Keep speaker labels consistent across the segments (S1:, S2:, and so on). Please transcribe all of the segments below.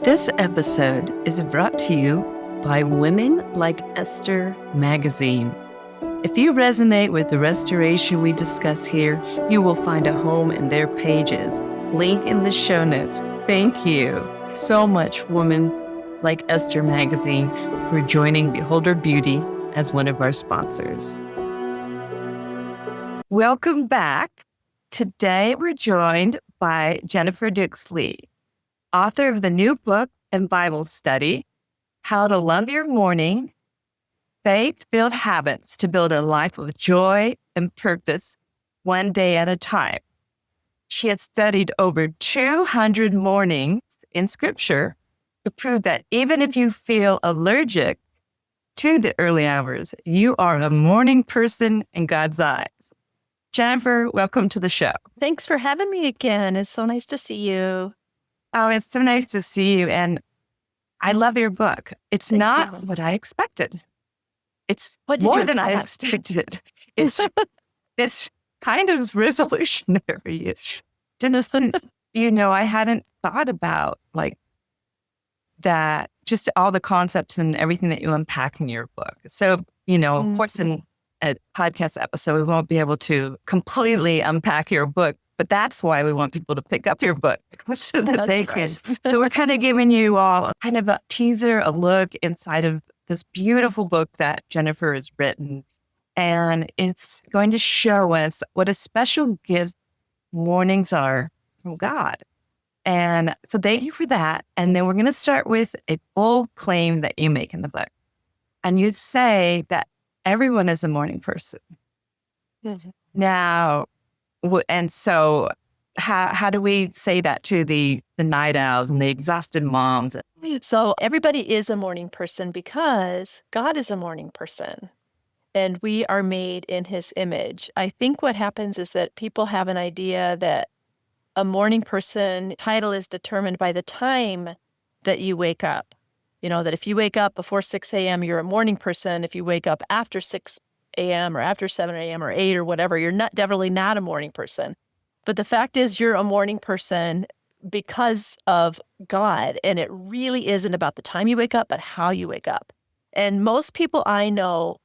S1: This episode is brought to you by Women Like Esther Magazine. If you resonate with the restoration we discuss here, you will find a home in their pages. Link in the show notes. Thank you so much, Women Like Esther Magazine, for joining Beholder Beauty as one of our sponsors. Welcome back. Today, we're joined by Jennifer Dix-Lee, author of the new book and Bible study, How to Love Your Morning, Faith-Filled Habits to Build a Life of Joy and Purpose, One Day at a Time. She has studied over 200 mornings in Scripture to prove that even if you feel allergic to the early hours, you are a morning person in God's eyes. Jennifer, welcome to the show.
S2: Thanks for having me again. It's so nice to see you.
S1: Oh, it's so nice to see you. And I love your book. It's not what I expected. It's more than I expected. It's kind of resolutionary-ish. I hadn't thought about like that, just all the concepts and everything that you unpack in your book. So, of course, in a podcast episode, we won't be able to completely unpack your book, but that's why we want people to pick up your book so that they can. So we're kind of giving you all kind of a teaser, a look inside of this beautiful book that Jennifer has written. And it's going to show us what a special gift mornings are from God. And so thank you for that. And then we're going to start with a bold claim that you make in the book. And you say that everyone is a morning person.
S2: Mm-hmm.
S1: Now, and so how do we say that to the night owls and the exhausted moms?
S2: So everybody is a morning person because God is a morning person and we are made in his image. I think what happens is that people have an idea that a morning person title is determined by the time that you wake up. That if you wake up before 6 a.m., you're a morning person. If you wake up after 6 a.m. or after 7 a.m. or 8 or whatever, you're definitely not a morning person. But the fact is you're a morning person because of God. And it really isn't about the time you wake up, but how you wake up. And most people I know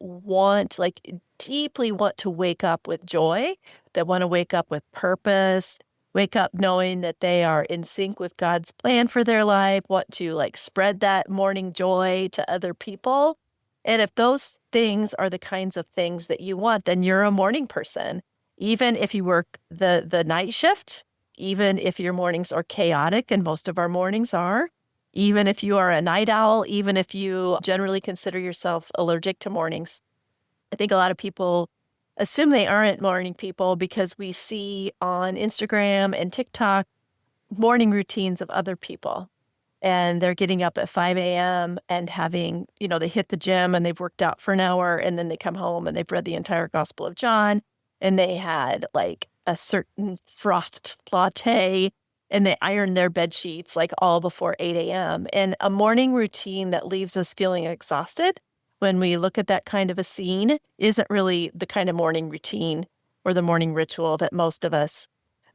S2: deeply want to wake up with joy. They want to wake up with purpose, wake up knowing that they are in sync with God's plan for their life, want to spread that morning joy to other people. And if those things are the kinds of things that you want, then you're a morning person. Even if you work the night shift, even if your mornings are chaotic, and most of our mornings are, even if you are a night owl, even if you generally consider yourself allergic to mornings. I think a lot of people assume they aren't morning people because we see on Instagram and TikTok morning routines of other people. And they're getting up at 5 a.m. and having, they hit the gym and they've worked out for an hour and then they come home and they've read the entire Gospel of John and they had a certain frothed latte and they ironed their bed sheets all before 8 a.m. And a morning routine that leaves us feeling exhausted when we look at that kind of a scene isn't really the kind of morning routine or the morning ritual that most of us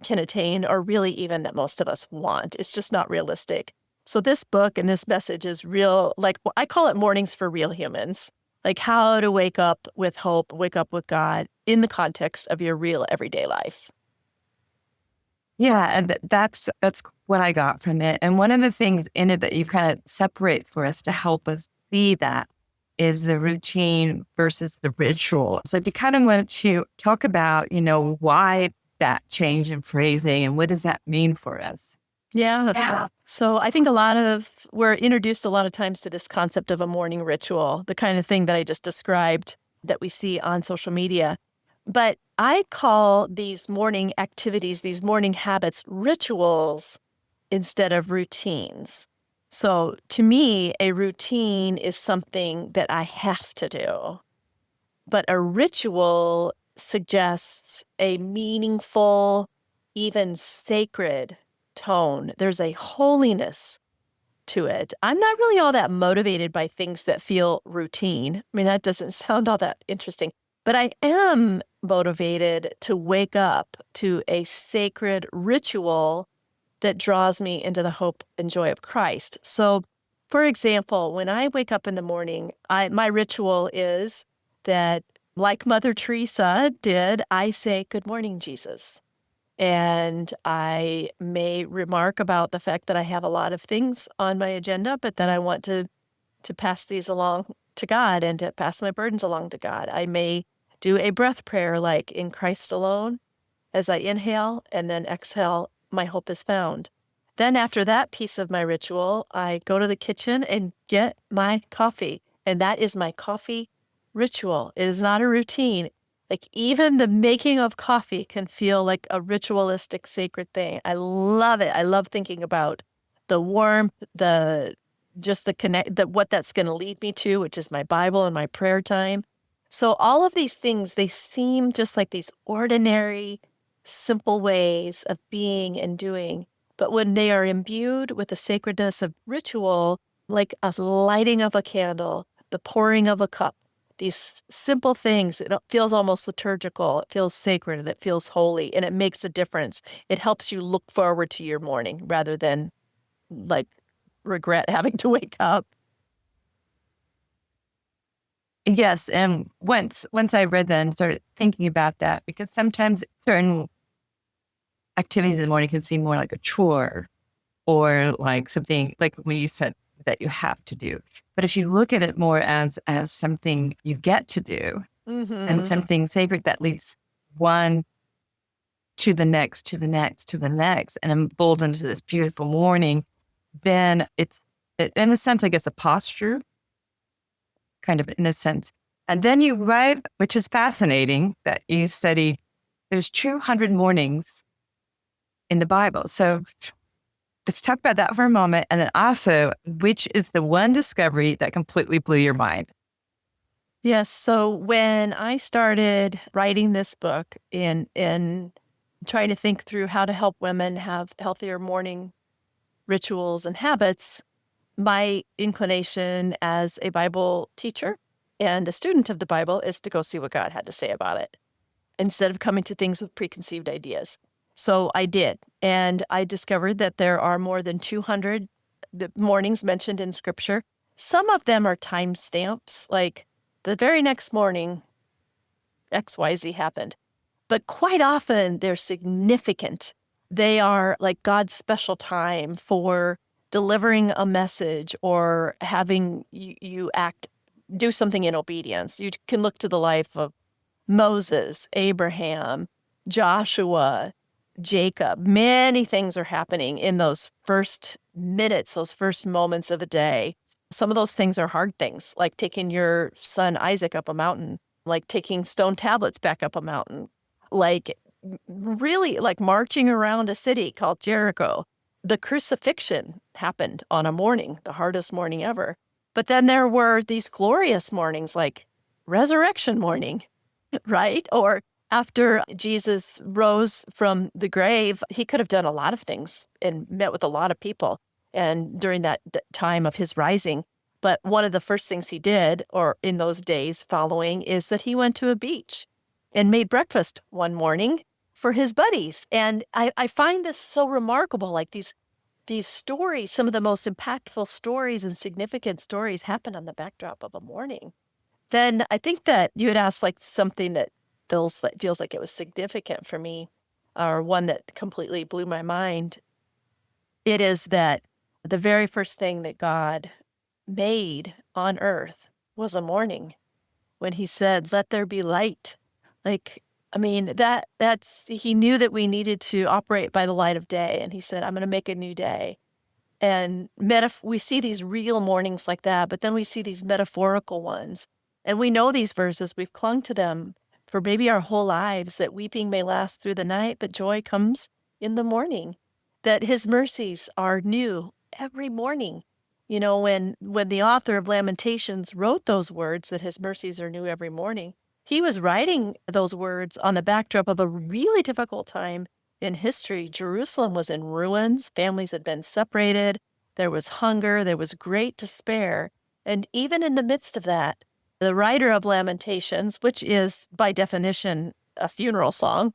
S2: can attain or really even that most of us want. It's just not realistic. So this book and this message is real, I call it mornings for real humans, how to wake up with hope, wake up with God in the context of your real everyday life.
S1: Yeah, and that's what I got from it. And one of the things in it that you kind of separate for us to help us see that is the routine versus the ritual. So if you kind of want to talk about, why that change in phrasing and what does that mean for us?
S2: Yeah. So I think we're introduced a lot of times to this concept of a morning ritual, the kind of thing that I just described that we see on social media. But I call these morning activities, these morning habits, rituals instead of routines. So to me, a routine is something that I have to do. But a ritual suggests a meaningful, even sacred tone. There's a holiness to it. I'm not really all that motivated by things that feel routine. I mean, that doesn't sound all that interesting. But I am motivated to wake up to a sacred ritual that draws me into the hope and joy of Christ. So, for example, when I wake up in the morning, my ritual is that, like Mother Teresa did, I say, "Good morning, Jesus." And I may remark about the fact that I have a lot of things on my agenda, but that I want to pass these along to God and to pass my burdens along to God. I may do a breath prayer like "In Christ alone" as I inhale, and then exhale, "My hope is found." Then after that piece of my ritual, I go to the kitchen and get my coffee. And that is my coffee ritual. It is not a routine. Like, even the making of coffee can feel like a ritualistic, sacred thing. I love it. I love thinking about the warmth, what that's going to lead me to, which is my Bible and my prayer time. So all of these things, they seem just like these ordinary, simple ways of being and doing. But when they are imbued with the sacredness of ritual, like a lighting of a candle, the pouring of a cup, these simple things, it feels almost liturgical. It feels sacred, and it feels holy, and it makes a difference. It helps you look forward to your morning rather than like regret having to wake up.
S1: Yes, and once I read that and started thinking about that, because sometimes certain activities in the morning can seem more like a chore or like something like when you said that you have to do. But if you look at it more as something you get to do and something sacred that leads one to the next, to the next, to the next, and emboldened to this beautiful morning, then in a sense, I guess, a posture, kind of in a sense. And then you write, which is fascinating, that you study there's 200 mornings in the Bible. So let's talk about that for a moment. And then also, which is the one discovery that completely blew your mind?
S2: Yes. So when I started writing this book in trying to think through how to help women have healthier morning rituals and habits, my inclination as a Bible teacher and a student of the Bible is to go see what God had to say about it instead of coming to things with preconceived ideas. So I did. And I discovered that there are more than 200 mornings mentioned in Scripture. Some of them are time stamps, like the very next morning, XYZ happened. But quite often they're significant. They are like God's special time for delivering a message or having you do something in obedience. You can look to the life of Moses, Abraham, Joshua, Jacob. Many things are happening in those first minutes, those first moments of a day. Some of those things are hard things, like taking your son Isaac up a mountain, like taking stone tablets back up a mountain, like really like marching around a city called Jericho. The crucifixion happened on a morning, the hardest morning ever. But then there were these glorious mornings like resurrection morning, right? Or after Jesus rose from the grave, he could have done a lot of things and met with a lot of people. And during that time of his rising, but one of the first things he did, or in those days following, is that he went to a beach and made breakfast one morning for his buddies. And I find this so remarkable. Like these stories, some of the most impactful stories and significant stories happen on the backdrop of a morning. Then I think that you had asked like something that feels like it was significant for me, or one that completely blew my mind. It is that the very first thing that God made on earth was a morning when he said, "Let there be light." Like, I mean, he knew that we needed to operate by the light of day. And he said, "I'm going to make a new day." And we see these real mornings like that, but then we see these metaphorical ones. And we know these verses, we've clung to them for maybe our whole lives, that weeping may last through the night, but joy comes in the morning, that his mercies are new every morning. You know, when the author of Lamentations wrote those words, that his mercies are new every morning, he was writing those words on the backdrop of a really difficult time in history. Jerusalem was in ruins. Families had been separated. There was hunger. There was great despair. And even in the midst of that, the writer of Lamentations, which is by definition a funeral song,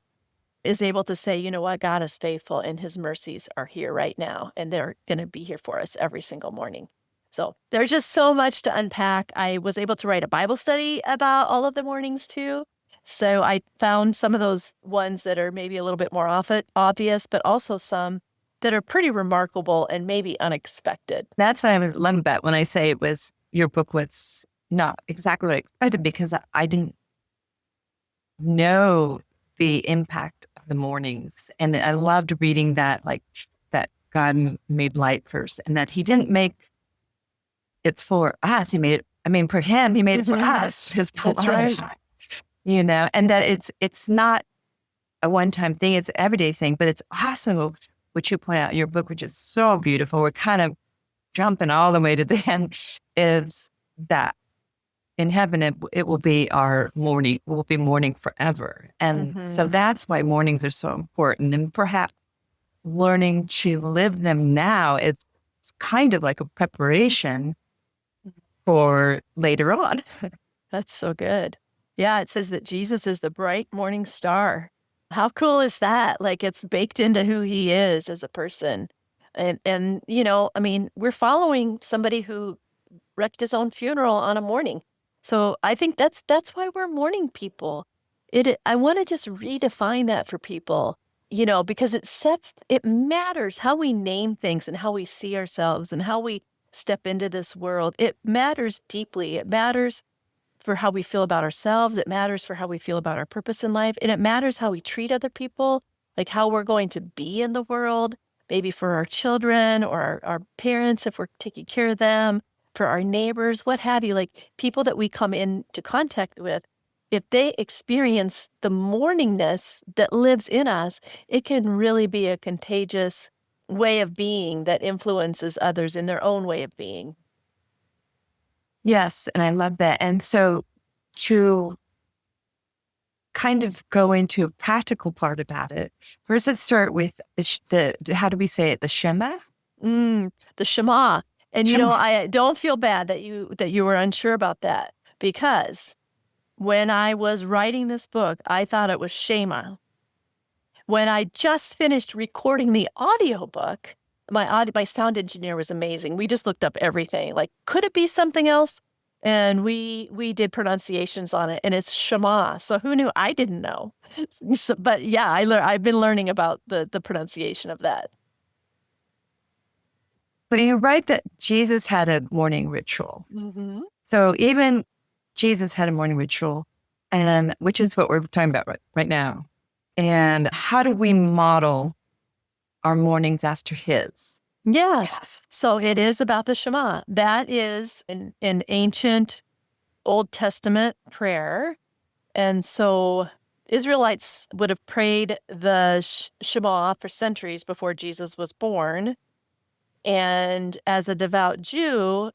S2: is able to say, you know what, God is faithful and his mercies are here right now, and they're going to be here for us every single morning. So there's just so much to unpack. I was able to write a Bible study about all of the mornings too. So I found some of those ones that are maybe a little bit more obvious, but also some that are pretty remarkable and maybe unexpected.
S1: That's what I was loving about when I say your book was not exactly what I expected, because I didn't know the impact of the mornings. And I loved reading that, like, that God made light first, and that he didn't make it for us. He made it, for him, he made it for us, his
S2: That's right.
S1: And that it's not a one-time thing, it's an everyday thing, but it's also what you point out in your book, which is so beautiful. We're kind of jumping all the way to the end, is that in heaven, it will be our morning, will be morning forever. And so that's why mornings are so important. And perhaps learning to live them now is kind of like a preparation for later on.
S2: That's so good. Yeah, it says that Jesus is the bright morning star. How cool is that? Like, it's baked into who he is as a person. And we're following somebody who wrecked his own funeral on a morning. So I think that's why we're morning people. I want to just redefine that for people, because it matters how we name things and how we see ourselves and how we step into this world. It matters deeply. It matters for how we feel about ourselves. It matters for how we feel about our purpose in life. And it matters how we treat other people, like how we're going to be in the world, maybe for our children or our parents, if we're taking care of them, for our neighbors, what have you, like people that we come into contact with. If they experience the morningness that lives in us, it can really be a contagious way of being that influences others in their own way of being.
S1: Yes, and I love that. And so to kind of go into a practical part about it, first let's start with the how do we say it? The Shema?
S2: The Shema. And
S1: Shema.
S2: I don't feel bad that you were unsure about that, because when I was writing this book, I thought it was Shema. When I just finished recording the audiobook, my sound engineer was amazing. We just looked up everything. Like, could it be something else? And we did pronunciations on it, and it's Shema. So who knew? I didn't know. But yeah, I've been learning about the pronunciation of that.
S1: But you're right that Jesus had a morning ritual.
S2: Mm-hmm.
S1: So even Jesus had a morning ritual, and which is what we're talking about right now. And how do we model our mornings after his?
S2: Yes. So it is about the Shema. That is an ancient Old Testament prayer. And so Israelites would have prayed the Shema for centuries before Jesus was born. And as a devout Jew,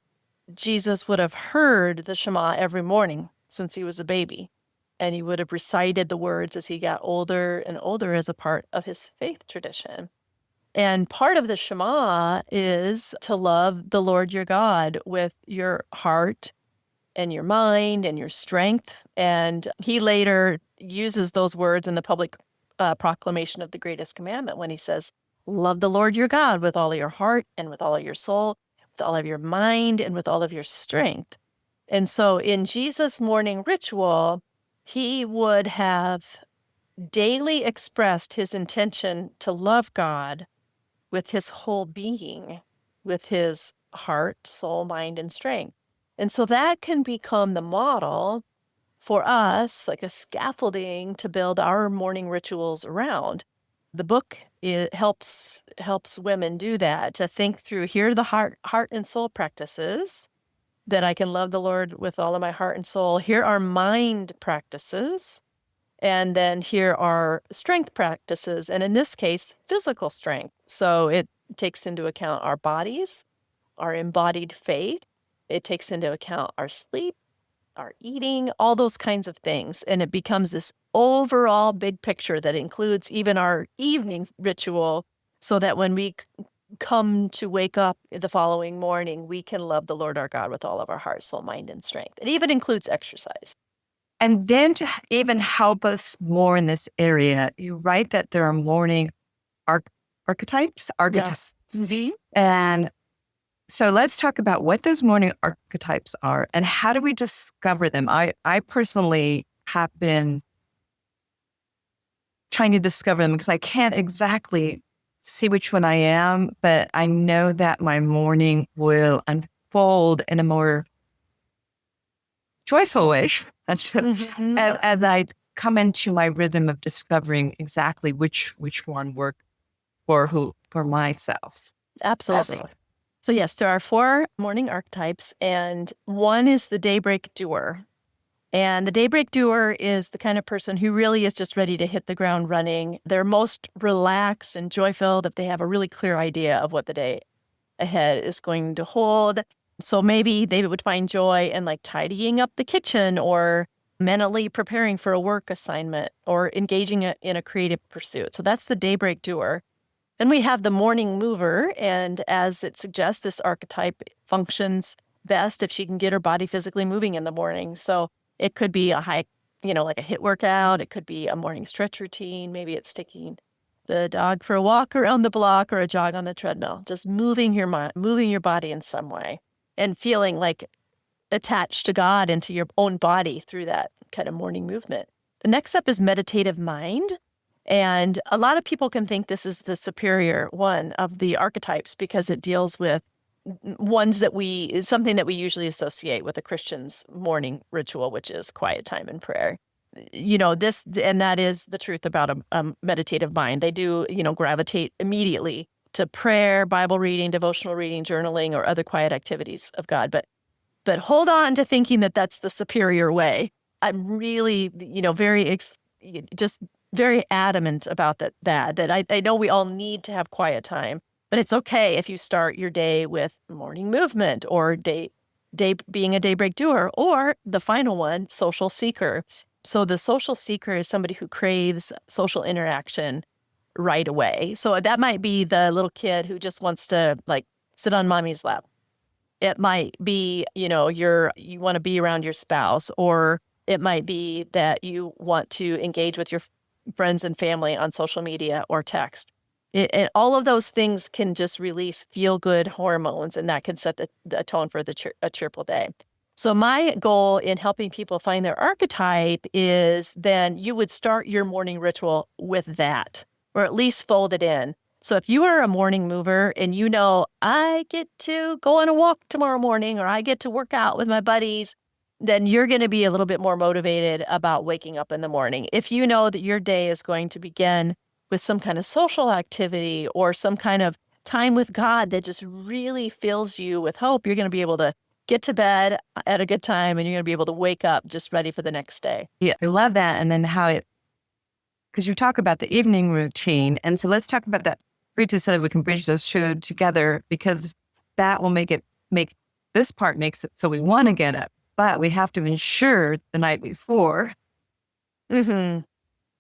S2: Jesus would have heard the Shema every morning since he was a baby. And he would have recited the words as he got older and older as a part of his faith tradition. And part of the Shema is to love the Lord your God with your heart and your mind and your strength. And he later uses those words in the public proclamation of the greatest commandment when he says, love the Lord your God with all of your heart and with all of your soul, with all of your mind and with all of your strength. And so in Jesus' morning ritual, he would have daily expressed his intention to love God with his whole being, with his heart, soul, mind, and strength. And so that can become the model for us, like a scaffolding to build our morning rituals around. The book helps women do that, to think through, here are the heart and soul practices that I can love the Lord with all of my heart and soul. Here are mind practices. And then here are strength practices, and in this case, physical strength. So it takes into account our bodies, our embodied faith. It takes into account our sleep, our eating, all those kinds of things. And it becomes this overall big picture that includes even our evening ritual, so that when we come to wake up the following morning, we can love the Lord our God with all of our heart, soul, mind, and strength. It even includes exercise.
S1: And then to even help us more in this area, you write that there are morning archetypes.
S2: Mm-hmm.
S1: And so let's talk about what those morning archetypes are and how do we discover them? I personally have been trying to discover them because I can't exactly see which one I am, but I know that my morning will unfold in a more joyful way
S2: Mm-hmm.
S1: as I come into my rhythm of discovering exactly which one worked for myself.
S2: Absolutely. So yes, there are 4 morning archetypes, and one is the daybreak doer. And the daybreak doer is the kind of person who really is just ready to hit the ground running. They're most relaxed and joy-filled if they have a really clear idea of what the day ahead is going to hold. So maybe they would find joy in like tidying up the kitchen or mentally preparing for a work assignment or engaging in a creative pursuit. So that's the daybreak doer. Then we have the morning mover. And as it suggests, this archetype functions best if she can get her body physically moving in the morning. So it could be a hike, like a HIIT workout. It could be a morning stretch routine. Maybe it's taking the dog for a walk around the block or a jog on the treadmill. Just moving your body in some way and feeling like attached to God and to your own body through that kind of morning movement. The next up is meditative mind. And a lot of people can think this is the superior one of the archetypes because it deals with something that we usually associate with a Christian's morning ritual, which is quiet time and prayer. That is the truth about a meditative mind. They do, gravitate immediately to prayer, Bible reading, devotional reading, journaling, or other quiet activities of God. But hold on to thinking that that's the superior way. I'm really, just very adamant about that I know we all need to have quiet time, but it's okay if you start your day with morning movement or day being a daybreak doer, or the final one, social seeker. So the social seeker is somebody who craves social interaction right away. So that might be the little kid who just wants to like sit on mommy's lap. It might be, you want to be around your spouse, or it might be that you want to engage with your friends and family on social media or text. And all of those things can just release feel-good hormones, and that can set the tone for a cheerful day. So my goal in helping people find their archetype is then you would start your morning ritual with that, or at least fold it in. So if you are a morning mover and I get to go on a walk tomorrow morning or I get to work out with my buddies, then you're going to be a little bit more motivated about waking up in the morning. If you know that your day is going to begin with some kind of social activity or some kind of time with God that just really fills you with hope, you're going to be able to get to bed at a good time and you're going to be able to wake up just ready for the next day.
S1: Yeah, I love that. And then because you talk about the evening routine. And so let's talk about that briefly so that we can bridge those two together, because that will make this part makes it so we want to get up, but we have to ensure the night before.
S2: Mm-hmm.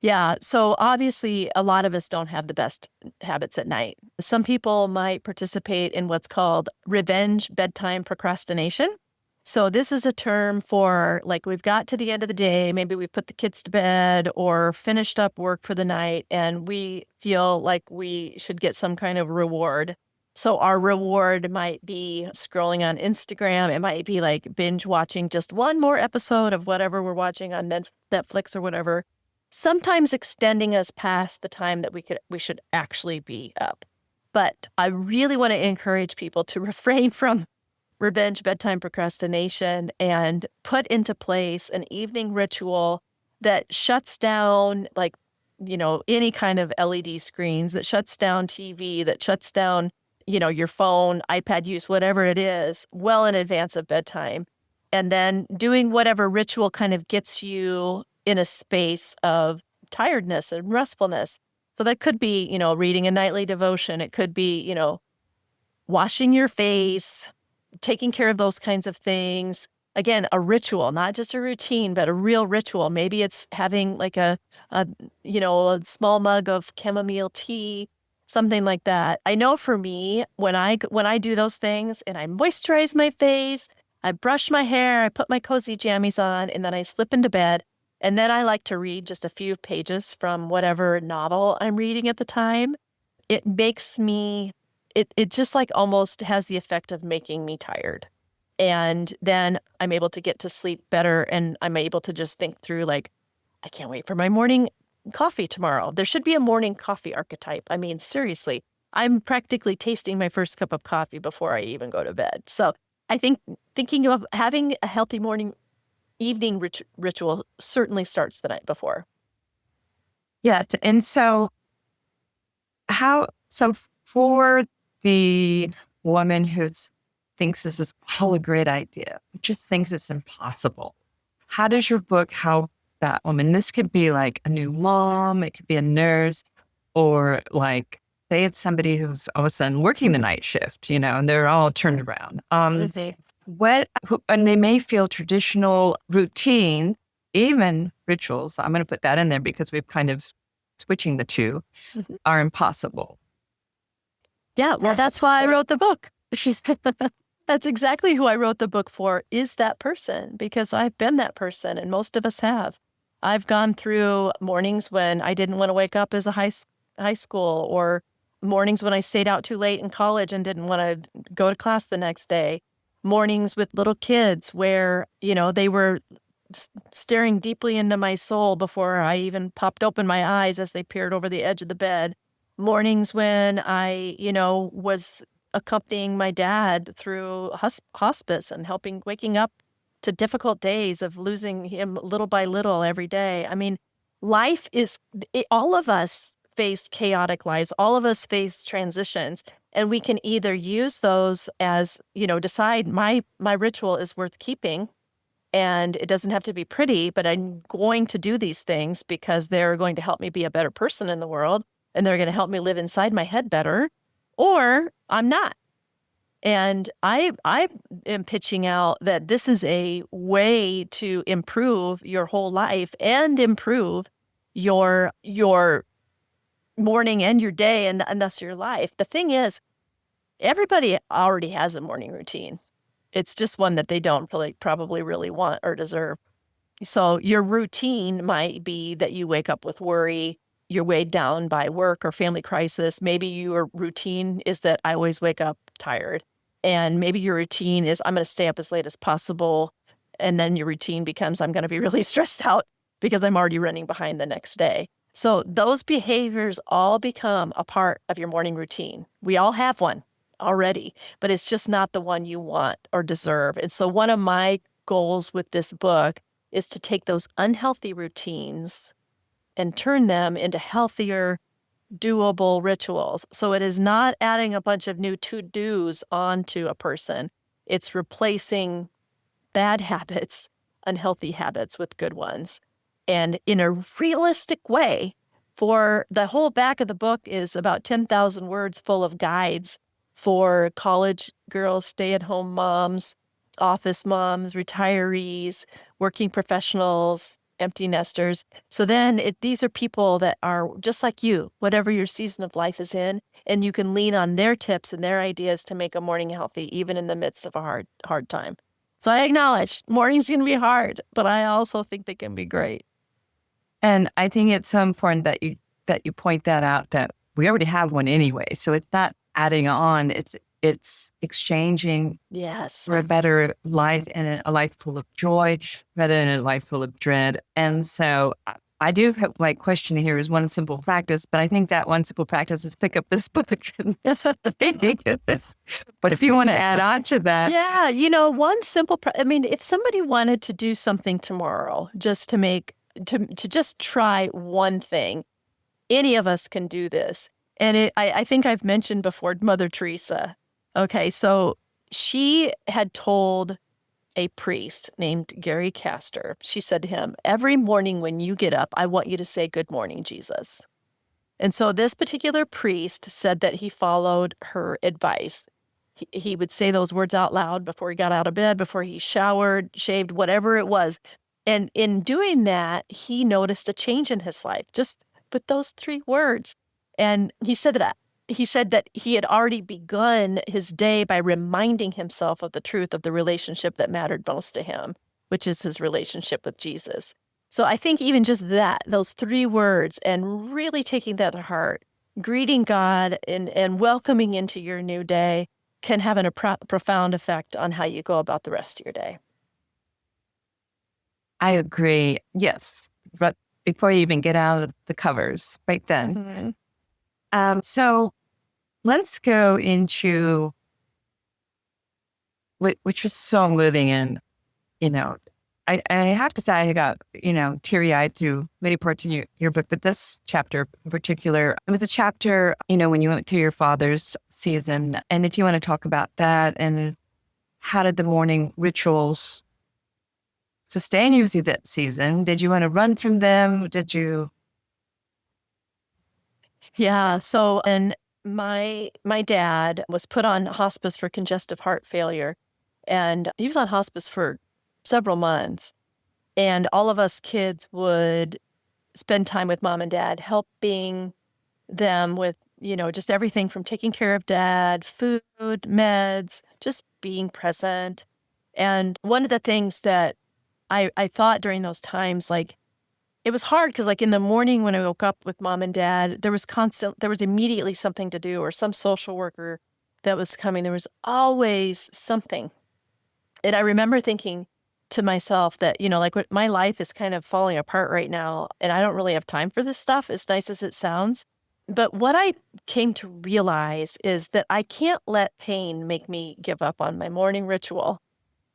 S2: Yeah. So obviously, a lot of us don't have the best habits at night. Some people might participate in what's called revenge bedtime procrastination. So this is a term for like we've got to the end of the day, maybe we put the kids to bed or finished up work for the night, and we feel like we should get some kind of reward. So our reward might be scrolling on Instagram. It might be like binge watching just one more episode of whatever we're watching on Netflix or whatever, sometimes extending us past the time that we should actually be up. But I really want to encourage people to refrain from revenge bedtime procrastination and put into place an evening ritual that shuts down any kind of LED screens, that shuts down TV, that shuts down your phone, iPad use, whatever it is, well in advance of bedtime. And then doing whatever ritual kind of gets you in a space of tiredness and restfulness. So that could be, reading a nightly devotion. It could be, washing your face, taking care of those kinds of things. Again, a ritual, not just a routine, but a real ritual. Maybe it's having like a small mug of chamomile tea, something like that. I know for me, when I do those things and I moisturize my face, I brush my hair, I put my cozy jammies on, and then I slip into bed, And then I like to read just a few pages from whatever novel I'm reading at the time. It makes me, it just like almost has the effect of making me tired. And then I'm able to get to sleep better, and I'm able to just think through like, I can't wait for my morning coffee tomorrow. There should be a morning coffee archetype. I mean, seriously, I'm practically tasting my first cup of coffee before I even go to bed. So I think thinking of having a healthy morning, evening ritual certainly starts the night before.
S1: Yeah. And so so for the woman who thinks this is all a great idea, just thinks it's impossible, how does your book help that woman? This could be like a new mom, it could be a nurse, or like, say it's somebody who's all of a sudden working the night shift, and they're all turned around. And they may feel traditional routine, even rituals, I'm going to put that in there because we've kind of switching the two, are impossible.
S2: Yeah, well, that's why I wrote the book. That's exactly who I wrote the book for, is that person, because I've been that person, and most of us have. I've gone through mornings when I didn't want to wake up as a high school, or mornings when I stayed out too late in college and didn't want to go to class the next day. Mornings with little kids where, they were staring deeply into my soul before I even popped open my eyes as they peered over the edge of the bed. Mornings when I, was accompanying my dad through hospice and waking up to difficult days of losing him little by little every day. I mean, all of us face chaotic lives. All of us face transitions, and we can either use those as, decide my ritual is worth keeping, and it doesn't have to be pretty, but I'm going to do these things because they're going to help me be a better person in the world, and they're going to help me live inside my head better, or I'm not. And I am pitching out that this is a way to improve your whole life and improve your morning and your day, and thus your life. The thing is, everybody already has a morning routine. It's just one that they don't probably really want or deserve. So your routine might be that you wake up with worry, you're weighed down by work or family crisis. Maybe your routine is that I always wake up tired. And maybe your routine is I'm going to stay up as late as possible. And then your routine becomes I'm going to be really stressed out because I'm already running behind the next day. So those behaviors all become a part of your morning routine. We all have one already, but it's just not the one you want or deserve. And so one of my goals with this book is to take those unhealthy routines and turn them into healthier, doable rituals. So it is not adding a bunch of new to-dos onto a person. It's replacing bad habits, unhealthy habits with good ones. And in a realistic way, for the whole back of the book is about 10,000 words full of guides for college girls, stay-at-home moms, office moms, retirees, working professionals, empty nesters. So then these are people that are just like you, whatever your season of life is in, and you can lean on their tips and their ideas to make a morning healthy, even in the midst of a hard time. So I acknowledge mornings can be hard, but I also think they can be great.
S1: And I think it's so important that you point that out, that we already have one anyway. So it's not adding on, it's exchanging for a better life and a life full of joy rather than a life full of dread. And so I do have, my question here is one simple practice, but I think that one simple practice is pick up this book. That's not the thing. But if you want to add on to that.
S2: Yeah, one simple, if somebody wanted to do something tomorrow, just to just try one thing, any of us can do this. And I think I've mentioned before Mother Teresa. Okay, so she had told a priest named Gary Castor, she said to him, every morning when you get up, I want you to say, "Good morning, Jesus." And so this particular priest said that he followed her advice. He would say those words out loud before he got out of bed, before he showered, shaved, whatever it was. And in doing that, he noticed a change in his life, just with those 3 words. And he said that he had already begun his day by reminding himself of the truth of the relationship that mattered most to him, which is his relationship with Jesus. So I think even just that, those 3 words, and really taking that to heart, greeting God and welcoming into your new day can have a profound effect on how you go about the rest of your day.
S1: I agree. Yes. But before you even get out of the covers, right then. So let's go into which is so moving. And, I have to say I got, teary-eyed through many parts of your book, but this chapter in particular, it was a chapter, when you went through your father's season. And if you want to talk about that and how did the morning rituals sustain you through that season? Did you want to run from them? Did you?
S2: Yeah. So, and my dad was put on hospice for congestive heart failure, and he was on hospice for several months. And all of us kids would spend time with mom and dad, helping them with, just everything from taking care of dad, food, meds, just being present. And one of the things that I thought during those times, like, it was hard because, like, in the morning when I woke up with mom and dad, there was immediately something to do, or some social worker that was coming. There was always something. And I remember thinking to myself that, like, my life is kind of falling apart right now, and I don't really have time for this stuff, as nice as it sounds. But what I came to realize is that I can't let pain make me give up on my morning ritual.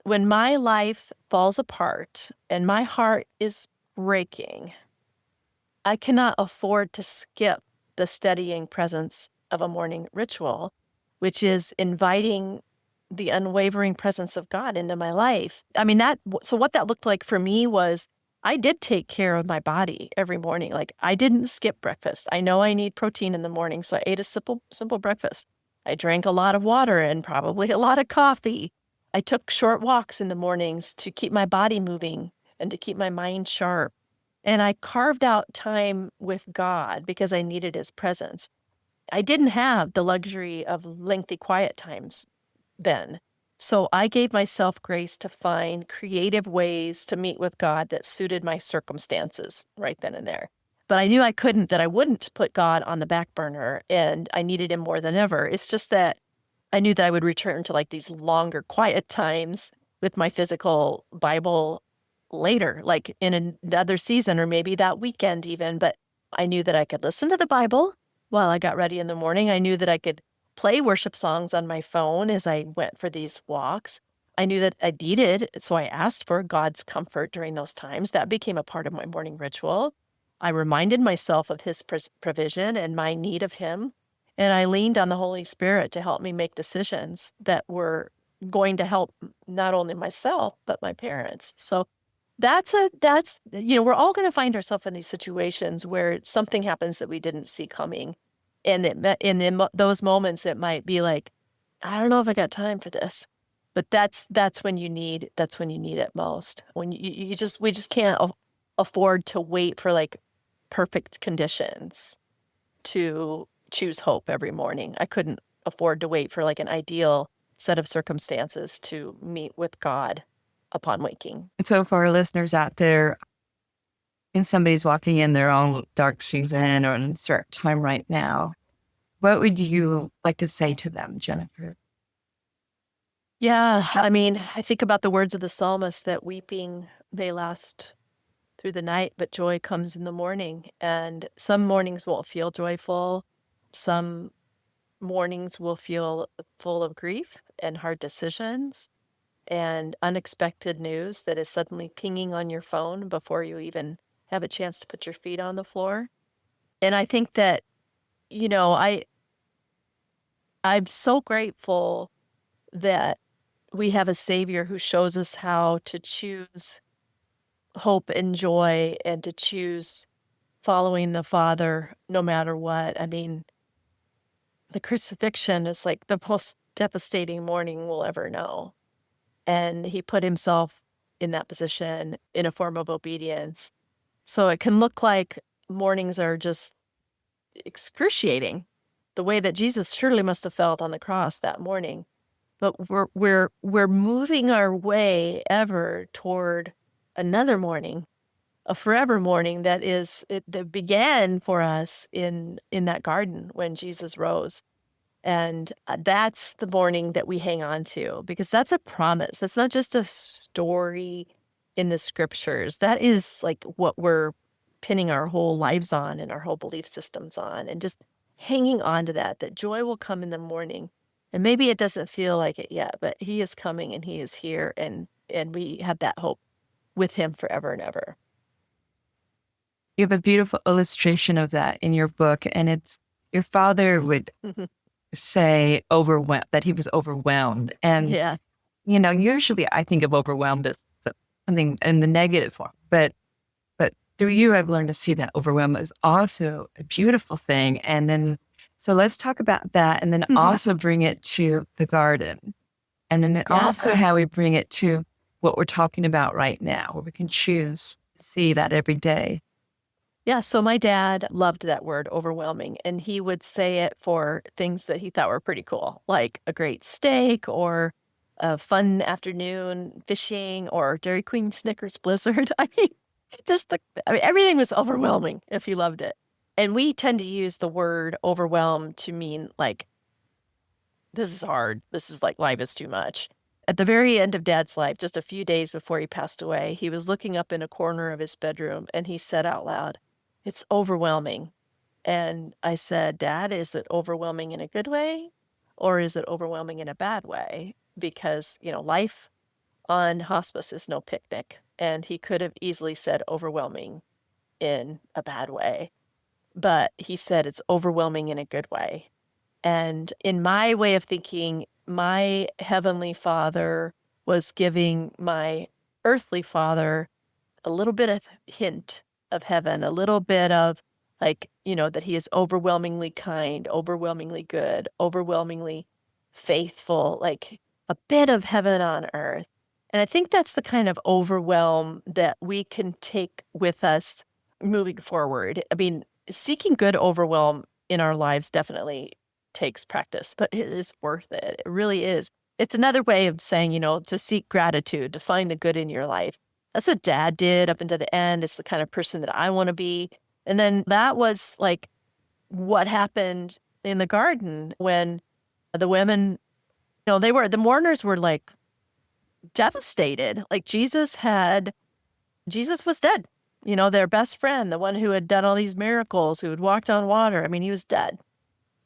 S2: When my life falls apart and my heart is breaking, I cannot afford to skip the steadying presence of a morning ritual, which is inviting the unwavering presence of God into my life. I mean, so what that looked like for me was I did take care of my body every morning. Like, I didn't skip breakfast. I know I need protein in the morning, so I ate a simple breakfast. I drank a lot of water and probably a lot of coffee. I took short walks in the mornings to keep my body moving and to keep my mind sharp. And I carved out time with God because I needed his presence. I didn't have the luxury of lengthy quiet times then. So I gave myself grace to find creative ways to meet with God that suited my circumstances right then and there. But I knew that I wouldn't put God on the back burner, and I needed him more than ever. It's just that I knew that I would return to, like, these longer quiet times with my physical Bible later, like in another season, or maybe that weekend even. But I knew that I could listen to the Bible while I got ready in the morning. I knew that I could play worship songs on my phone as I went for these walks. I knew that I needed, so I asked for God's comfort during those times. That became a part of my morning ritual. I reminded myself of his provision and my need of him. And I leaned on the Holy Spirit to help me make decisions that were going to help not only myself, but my parents. So we're all going to find ourselves in these situations where something happens that we didn't see coming. And in those moments, it might be like, I don't know if I got time for this. But that's when you need it most. When we just can't afford to wait for, like, perfect conditions to choose hope every morning. I couldn't afford to wait for, like, an ideal set of circumstances to meet with God upon waking.
S1: And so for our listeners out there, and somebody's walking in their own dark season or an uncertain time right now, what would you like to say to them, Jennifer?
S2: Yeah, I mean, I think about the words of the psalmist that weeping may last through the night, but joy comes in the morning. And some mornings won't feel joyful. Some mornings will feel full of grief and hard decisions and unexpected news that is suddenly pinging on your phone before you even have a chance to put your feet on the floor. And I think that, you know, I I'm so grateful that we have a Savior who shows us how to choose hope and joy and to choose following the Father no matter what. I mean, the crucifixion is like the most devastating morning we'll ever know. And he put himself in that position in a form of obedience. So it can look like mornings are just excruciating, the way that Jesus surely must have felt on the cross that morning. But we're moving our way ever toward another morning a forever morning that began for us in that garden when Jesus rose. And that's the morning that we hang on to, because that's a promise. That's not just a story in the scriptures. That is like what we're pinning our whole lives on and our whole belief systems on, and just hanging on to that joy will come in the morning. And maybe it doesn't feel like it yet, but he is coming and he is here. And we have that hope with him forever and ever.
S1: You have a beautiful illustration of that in your book. And it's your father would say that he was overwhelmed. And,
S2: Yeah.
S1: Usually I think of overwhelmed as something in the negative form. But through you, I've learned to see that overwhelm is also a beautiful thing. And then, so let's talk about that. And then also bring it to the garden. And then also how we bring it to what we're talking about right now, where we can choose to see that every day.
S2: Yeah, so my dad loved that word, overwhelming, and he would say it for things that he thought were pretty cool, like a great steak or a fun afternoon fishing or Dairy Queen Snickers Blizzard. I mean, everything was overwhelming if he loved it. And we tend to use the word overwhelm to mean like, this is hard. This is like, life is too much. At the very end of Dad's life, just a few days before he passed away, he was looking up in a corner of his bedroom and he said out loud, "It's overwhelming." And I said, "Dad, is it overwhelming in a good way or is it overwhelming in a bad way?" Because, life on hospice is no picnic. And he could have easily said overwhelming in a bad way. But he said it's overwhelming in a good way. And in my way of thinking, my heavenly Father was giving my earthly father a little bit of hint of heaven, a little bit of like, that he is overwhelmingly kind, overwhelmingly good, overwhelmingly faithful, like a bit of heaven on earth. And I think that's the kind of overwhelm that we can take with us moving forward. I mean, seeking good overwhelm in our lives definitely takes practice, but it is worth it. It really is. It's another way of saying, to seek gratitude, to find the good in your life. That's what Dad did up until the end. It's the kind of person that I want to be. And then that was like what happened in the garden when the women, the mourners were like devastated. Like Jesus was dead. Their best friend, the one who had done all these miracles, who had walked on water. I mean, he was dead.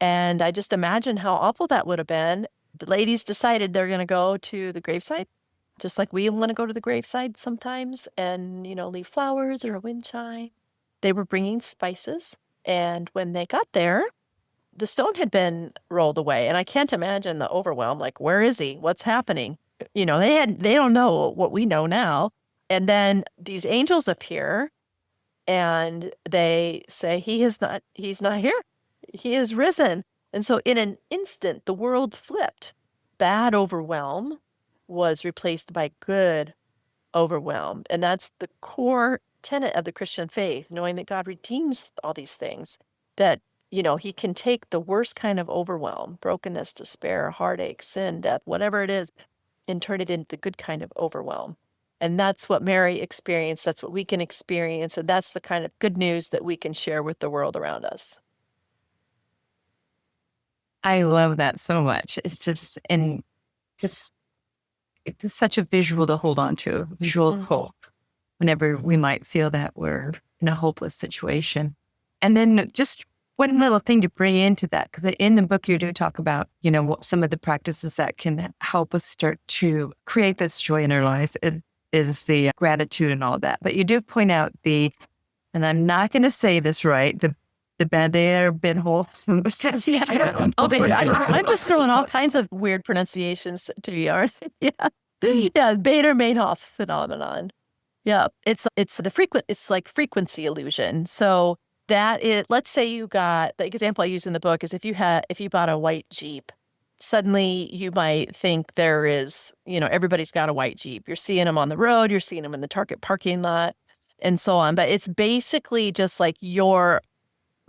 S2: And I just imagine how awful that would have been. The ladies decided they're going to go to the gravesite, just like we want to go to the graveside sometimes and, leave flowers or a wind chime. They were bringing spices. And when they got there, the stone had been rolled away. And I can't imagine the overwhelm. Like, where is he? What's happening? They don't know what we know now. And then these angels appear and they say, he's not here. He is risen. And so in an instant, the world flipped. Bad overwhelm was replaced by good overwhelm. And that's the core tenet of the Christian faith, knowing that God redeems all these things, that, he can take the worst kind of overwhelm, brokenness, despair, heartache, sin, death, whatever it is, and turn it into the good kind of overwhelm. And that's what Mary experienced. That's what we can experience. And that's the kind of good news that we can share with the world around us.
S1: I love that so much. It's just such a visual to hold on to, visual hope whenever we might feel that we're in a hopeless situation. And then just one little thing to bring into that, because in the book you do talk about, what some of the practices that can help us start to create this joy in our life. It is the gratitude and all of that. But you do point out and I'm not going to say this right, the Bader Binhole.
S2: I'm just throwing all kinds of weird pronunciations to you, aren't they? Yeah, Bader-Meinhof phenomenon. Yeah, it's like frequency illusion. So let's say you got, the example I use in the book is if you bought a white Jeep, suddenly you might think there is, everybody's got a white Jeep. You're seeing them on the road, you're seeing them in the Target parking lot, and so on. But it's basically just like your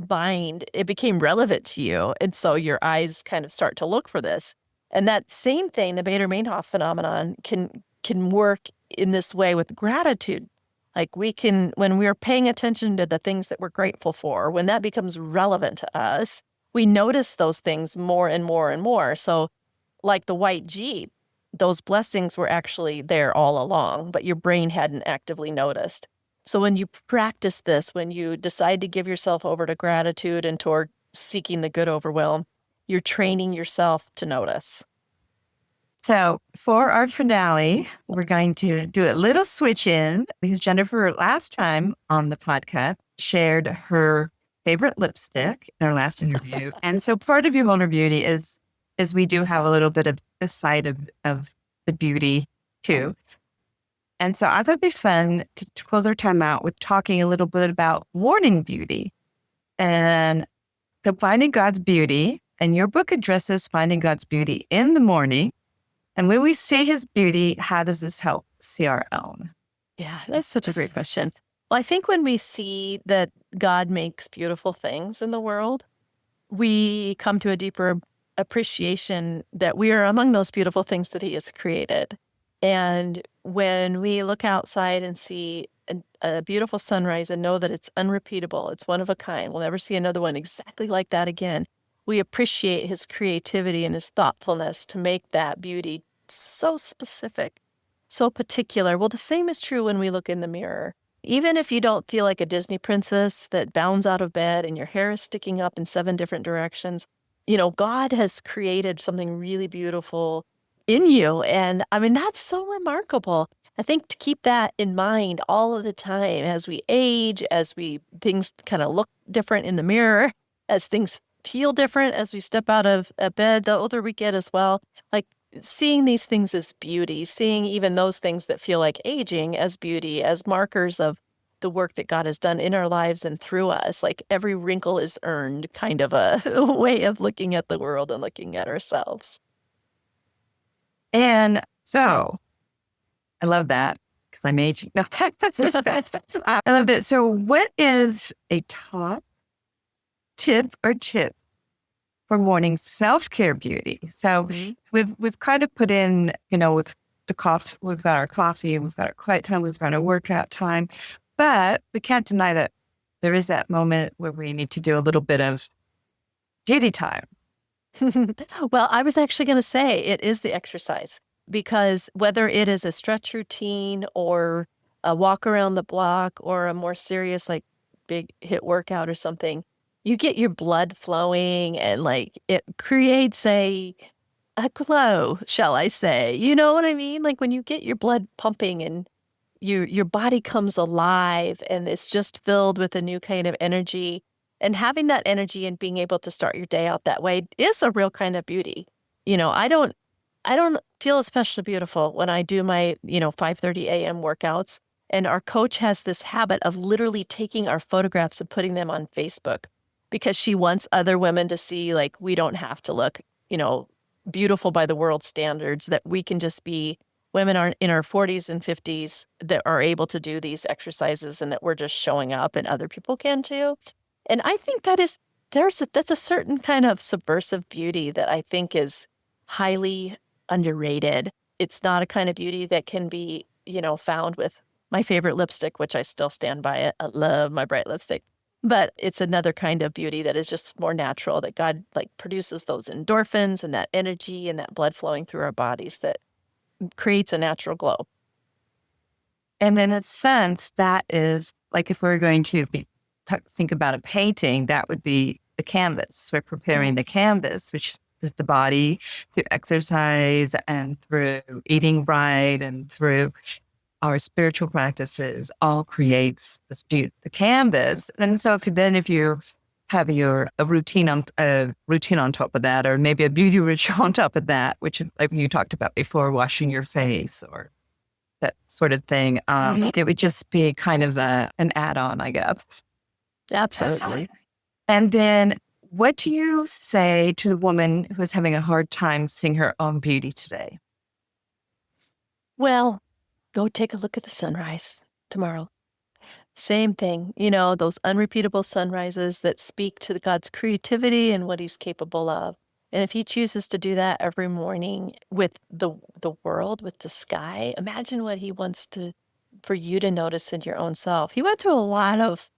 S2: mind, it became relevant to you. And so your eyes kind of start to look for this. And that same thing, the Bader-Meinhof phenomenon, can work in this way with gratitude. Like when we're paying attention to the things that we're grateful for, when that becomes relevant to us, we notice those things more and more and more. So like the white Jeep, those blessings were actually there all along, but your brain hadn't actively noticed. So when you practice this, when you decide to give yourself over to gratitude and toward seeking the good overwhelm, you're training yourself to notice.
S1: So for our finale, we're going to do a little switch in because Jennifer, last time on the podcast, shared her favorite lipstick in our last interview. And so part of your Vulner Beauty is we do have a little bit of this side of the beauty too. And so I thought it'd be fun to close our time out with talking a little bit about morning beauty and so finding God's beauty. And your book addresses finding God's beauty in the morning. And when we see his beauty, how does this help see our own?
S2: Yeah, that's such a great question. Well, I think when we see that God makes beautiful things in the world, we come to a deeper appreciation that we are among those beautiful things that he has created. And when we look outside and see a beautiful sunrise and know that it's unrepeatable, it's one of a kind, we'll never see another one exactly like that again, we appreciate his creativity and his thoughtfulness to make that beauty so specific, so particular. Well, the same is true when we look in the mirror. Even if you don't feel like a Disney princess that bounds out of bed and your hair is sticking up in 7 different directions, God has created something really beautiful in you. And I mean, that's so remarkable. I think to keep that in mind all of the time as we age, things kind of look different in the mirror, as things feel different as we step out of bed, the older we get as well, like seeing these things as beauty, seeing even those things that feel like aging as beauty, as markers of the work that God has done in our lives and through us. Like every wrinkle is earned, kind of a way of looking at the world and looking at ourselves.
S1: And so I love that because I'm aging. No, I love that. So what is a top tip for morning self-care beauty? So we've kind of put in, with the coffee, we've got our coffee, we've got our quiet time, we've got our workout time, but we can't deny that there is that moment where we need to do a little bit of beauty time.
S2: Well, I was actually going to say it is the exercise, because whether it is a stretch routine or a walk around the block or a more serious, like big hit workout or something, you get your blood flowing and like it creates a glow, shall I say. You know what I mean? Like when you get your blood pumping and your body comes alive and it's just filled with a new kind of energy. And having that energy and being able to start your day out that way is a real kind of beauty. I don't feel especially beautiful when I do my, 5:30 a.m. workouts. And our coach has this habit of literally taking our photographs and putting them on Facebook because she wants other women to see, like, we don't have to look, beautiful by the world standards, that we can just be women are in our 40s and 50s that are able to do these exercises and that we're just showing up and other people can too. And I think that's a certain kind of subversive beauty that I think is highly underrated. It's not a kind of beauty that can be, found with my favorite lipstick, which I still stand by it. I love my bright lipstick. But it's another kind of beauty that is just more natural, that God like produces those endorphins and that energy and that blood flowing through our bodies that creates a natural glow.
S1: And in a sense, that is like if we're going to think about a painting, that would be the canvas. We're preparing the canvas, which is the body, through exercise and through eating right and through our spiritual practices, all creates this the canvas. And so if you have a routine on top of that, or maybe a beauty ritual on top of that, which like you talked about before, washing your face or that sort of thing, it would just be kind of an add-on, I guess.
S2: Absolutely.
S1: And then what do you say to the woman who is having a hard time seeing her own beauty today?
S2: Well, go take a look at the sunrise tomorrow. Same thing, those unrepeatable sunrises that speak to God's creativity and what he's capable of. And if he chooses to do that every morning with the world, with the sky, imagine what he wants to for you to notice in your own self. He went through a lot of,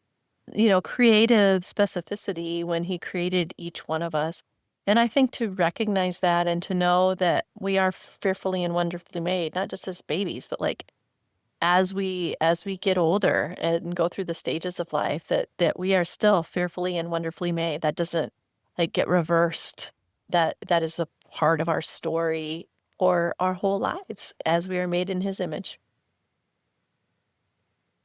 S2: creative specificity when he created each one of us. And I think to recognize that and to know that we are fearfully and wonderfully made, not just as babies, but like as we get older and go through the stages of life, that we are still fearfully and wonderfully made. That doesn't like get reversed. That is a part of our story for our whole lives as we are made in his image.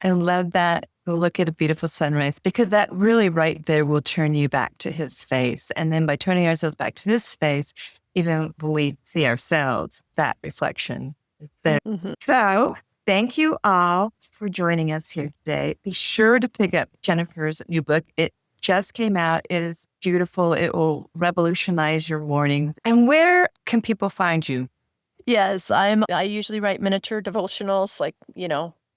S1: I love that. Go look at a beautiful sunrise, because that really right there will turn you back to his face. And then by turning ourselves back to his face, even when we see ourselves, that reflection is there.
S2: Mhm.
S1: So thank you all for joining us here today. Be sure to pick up Jennifer's new book. It just came out. It is beautiful. It will revolutionize your morning. And where can people find you?
S2: Yes, I usually write miniature devotionals, like,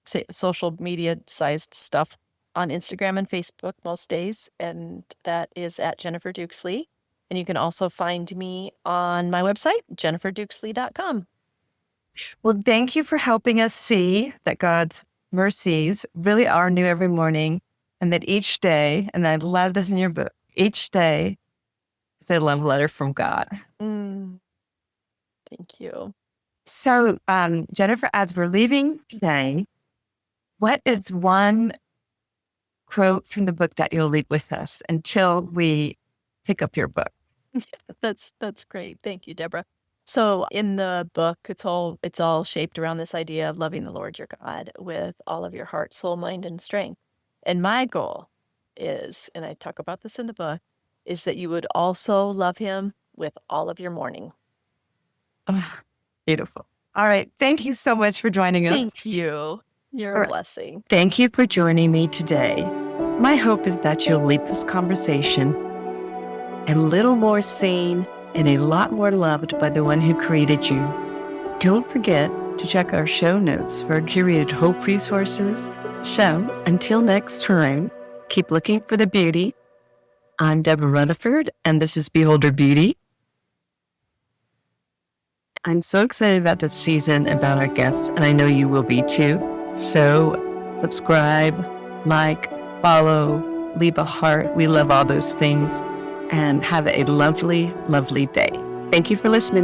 S2: say social media sized stuff on Instagram and Facebook most days, and that is at Jennifer Dukesley. And you can also find me on my website, jenniferdukesley.com.
S1: Well, thank you for helping us see that God's mercies really are new every morning, and that each day, and I love this in your book, each day is a love letter from God.
S2: Thank you.
S1: So, Jennifer, as we're leaving today, what is one quote from the book that you'll leave with us until we pick up your book?
S2: That's great. Thank you, Deborah. So in the book, it's all shaped around this idea of loving the Lord your God with all of your heart, soul, mind, and strength. And my goal is, and I talk about this in the book, is that you would also love him with all of your morning.
S1: Oh, beautiful. All right. Thank you so much for joining us.
S2: Thank you. You're a blessing.
S1: Thank you for joining me today. My hope is that you'll leave this conversation a little more seen and a lot more loved by the one who created you. Don't forget to check our show notes for curated hope resources. So until next time, keep looking for the beauty. I'm Deborah Rutherford, and this is Beholder Beauty. I'm so excited about this season, about our guests, and I know you will be too. So subscribe, like, follow, leave a heart. We love all those things. And have a lovely, lovely day. Thank you for listening.